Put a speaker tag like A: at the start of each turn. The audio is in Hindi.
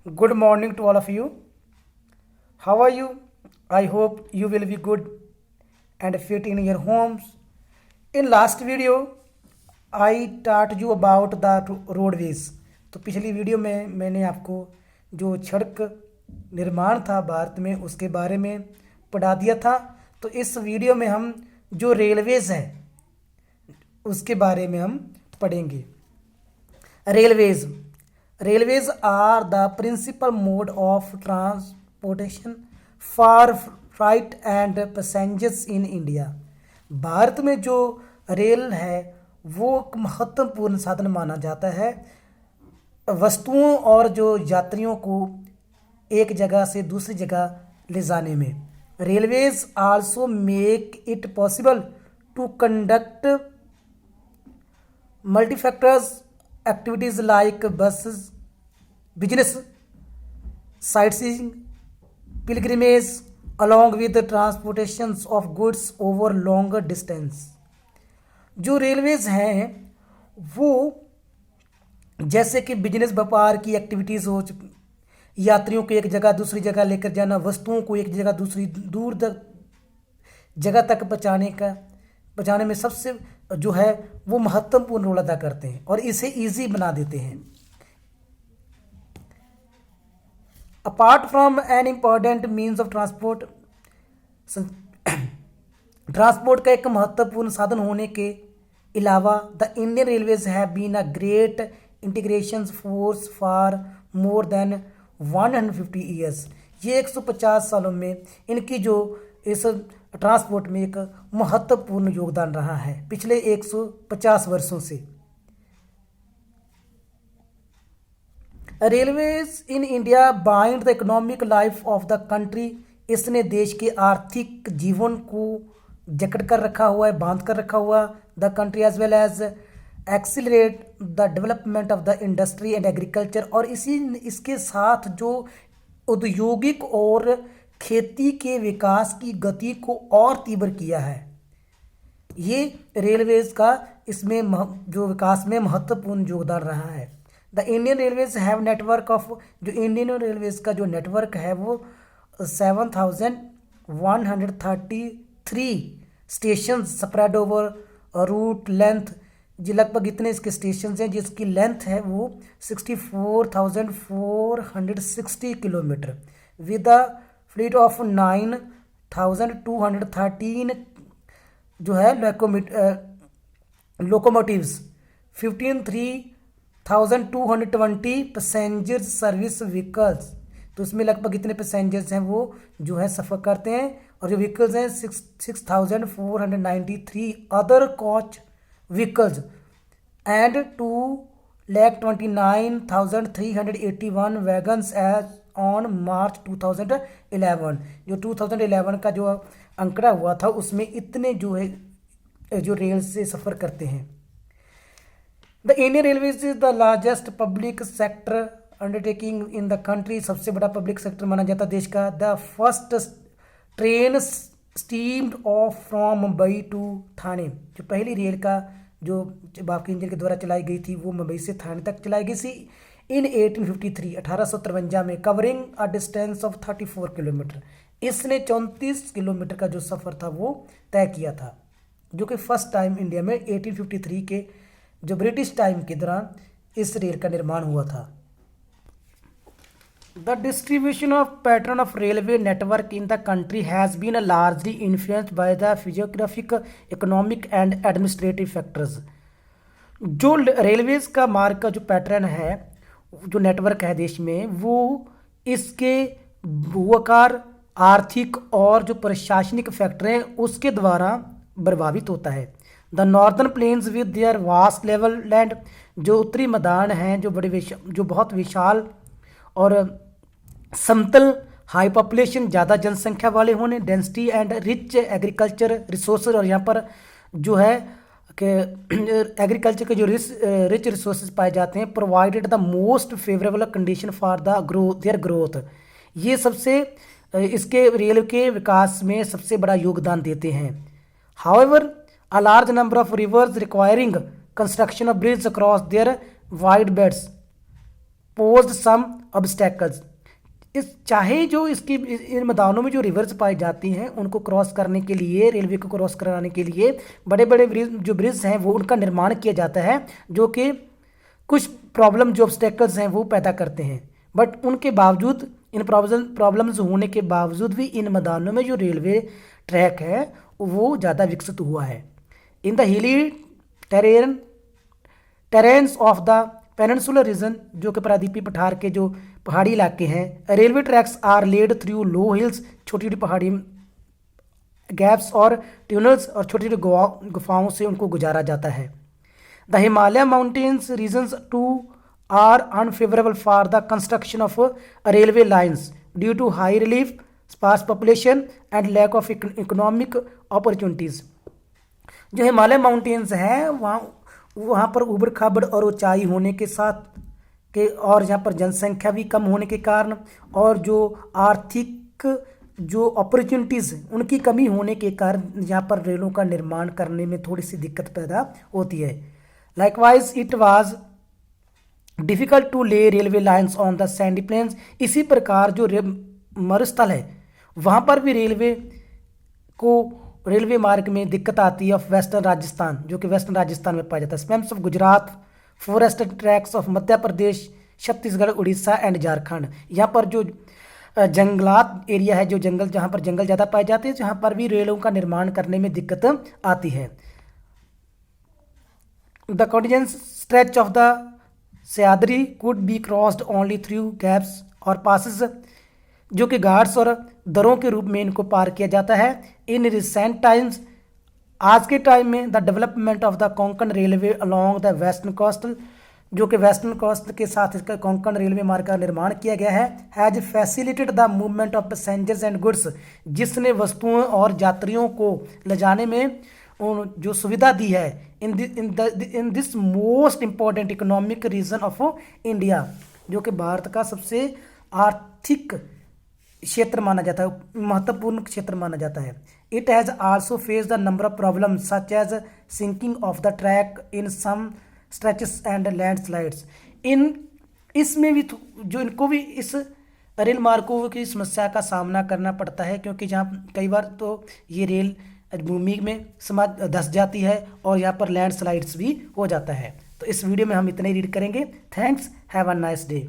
A: Good morning to all of you. How are you? I hope you will be good and fit in your homes. In last video, I taught you about the roadways. तो पिछली वीडियो में मैंने आपको जो सड़क निर्माण था भारत में उसके बारे में पढ़ा दिया था। तो इस वीडियो में हम जो रेलवेज़ है उसके बारे में हम पढ़ेंगे। Railways Railways are the principal mode of transportation for freight and passengers in India. Bharat में जो रेल है वो एक महत्वपूर्ण साधन माना जाता है वस्तुओं और जो यात्रियों को एक जगह से दूसरी जगह ले जाने में। Railways also make it possible to conduct multifactors activities like buses, business, sightseeing, pilgrimage, along with the transportations of goods over longer distance. जो रेलवेज हैं वो जैसे कि बिजनेस व्यापार की एक्टिविटीज़ हो, यात्रियों को एक जगह दूसरी जगह लेकर जाना, वस्तुओं को एक जगह दूसरी दूर जगह तक पहुँचाने में सबसे जो है वो महत्वपूर्ण रोल अदा करते हैं और इसे इजी बना देते हैं। Apart from an important means of transport का एक महत्वपूर्ण साधन होने के अलावा the Indian railways have been a great integration force for more than 150 years. ये 150 सालों में इनकी जो इस ट्रांसपोर्ट में एक महत्वपूर्ण योगदान रहा है पिछले 150 वर्षों से। Railways in India bind the economic life of the country. इसने देश के आर्थिक जीवन को जकड़ कर रखा हुआ है, बांध कर रखा हुआ the country as well as accelerate the development of the industry and agriculture. और इसके साथ जो औद्योगिक और खेती के विकास की गति को और तीव्र किया है। ये रेलवेज का इसमें जो विकास में महत्वपूर्ण योगदान रहा है। The Indian railways have network of जो इंडियन रेलवेज का जो नेटवर्क है वो 7133 station spread over route length. जी लगभग इतने इसके स्टेशन हैं जिसकी लेंथ है वो 64,460 kilometre with the fleet of 9,213 जो है लोकोमोटिव्स 15,220 पैसेंजर सर्विस व्हीकल्स। तो उसमें लगभग इतने पैसेंजर्स हैं वो जो है सफ़र करते हैं और जो व्हीकल्स हैं 6,493 other coach vehicles and 2,29,381 wagons as on March 2011। जो 2011 का जो अंकड़ा हुआ था उसमें इतने जो है जो रेल से सफ़र करते हैं। The Indian railways is the largest public sector undertaking in the country. सबसे बड़ा पब्लिक सेक्टर माना जाता है देश का। The first train steamed off from Mumbai to Thane. जो पहली रेल का जो बाकी इंजन के द्वारा चलाई गई थी वो मुंबई से थाने तक चलाई गई थी इन 1853 में covering a distance of 34 kilometre. इसने 34 किलोमीटर का जो सफ़र था वो तय किया था जो कि फर्स्ट टाइम इंडिया में 1853 के जो ब्रिटिश टाइम के दौरान इस रेल का निर्माण हुआ था। The distribution of pattern of railway network in the country has been largely influenced by the physiographic economic and administrative factors. जो रेलवेज का मार्ग का जो पैटर्न है जो नेटवर्क है देश में वो इसके भूआकार आर्थिक और जो प्रशासनिक फैक्टर हैं उसके द्वारा प्रभावित होता है। The northern plains with their vast level land. जो उत्तरी मैदान हैं जो बहुत विशाल और समतल हाई पॉपुलेशन ज़्यादा जनसंख्या वाले होने density and rich agriculture resources. और यहाँ पर जो है कि एग्रीकल्चर के जो रिच रिसोर्सेज पाए जाते हैं provided the most favourable condition for the their growth. ये सबसे इसके रेल के विकास में सबसे बड़ा योगदान देते हैं। However a large number of rivers requiring construction of bridge across their wide beds posed some obstacles. इस चाहे जो इसकी इन मैदानों में जो रिवर्स पाई जाती हैं उनको क्रॉस करने के लिए, रेलवे को क्रॉस कराने के लिए बड़े बड़े ब्रिज हैं वो उनका निर्माण किया जाता है, जो कि कुछ प्रॉब्लम जो ऑब्स्टेकल्स हैं वो पैदा करते हैं। बट उनके बावजूद, इन प्रॉब्लम्स होने के बावजूद भी इन मैदानों में जो रेलवे ट्रैक है वो ज़्यादा विकसित हुआ है। In the hilly terrains of the peninsular region, जो कि प्रायद्वीपीय पठार के जो पहाड़ी इलाके हैं, railway tracks are laid through low hills, छोटी छोटी पहाड़ी गैप्स और ट्यूनल्स और छोटी छोटी गुफाओं से उनको गुजारा जाता है। The Himalaya mountains regions too are unfavourable for the construction of railway lines due to high relief, sparse population and lack of economic opportunities. जो हिमालय माउंटेन्स हैं वहाँ पर उबड़ खाबड़ और ऊंचाई होने के साथ के, और यहाँ पर जनसंख्या भी कम होने के कारण और जो आर्थिक जो अपॉर्चुनिटीज़ उनकी कमी होने के कारण यहाँ पर रेलों का निर्माण करने में थोड़ी सी दिक्कत पैदा होती है। Likewise it was difficult to lay railway lines on the sandy plains. इसी प्रकार जो मरुस्थल है वहाँ पर भी रेलवे मार्ग में दिक्कत आती है ऑफ वेस्टर्न राजस्थान, जो कि वेस्टर्न राजस्थान में पाया जाता है। Spams of Gujarat, forest tracks of Madhya Pradesh, Chhattisgarh, Orissa and Jharkhand. यहाँ पर जो जंगलात एरिया है, जो जंगल जहाँ पर जंगल ज़्यादा पाए जाते हैं, जहाँ पर भी रेलों का निर्माण करने में दिक्कत आती है। The contiguous stretch of the Sahyadri could be crossed only through gaps और पासिस, जो कि घाट्स और दरों के रूप में इनको पार किया जाता है। इन रिसेंट टाइम्स, आज के टाइम में, the development of the Konkan railway along the western coast, जो कि वेस्टर्न कोस्ट के साथ इसका कोंकण रेलवे मार्ग का निर्माण किया गया है, has facilitated the movement of passengers and goods, जिसने वस्तुओं और यात्रियों को ले जाने में जो सुविधा दी है in this most important economic region of India, जो कि भारत का सबसे आर्थिक क्षेत्र माना जाता है, महत्वपूर्ण क्षेत्र माना जाता है। It has also face the number of problem such as sinking of the track in some stretches and landslides. इसमें भी जो इनको भी इस रेल मार्गों की समस्या का सामना करना पड़ता है, क्योंकि जहाँ कई बार तो ये रेल भूमि में धंस जाती है और यहाँ पर लैंडस्लाइड्स भी हो जाता है। तो इस वीडियो में हम इतने ही रीड करेंगे। Thanks, have a nice day.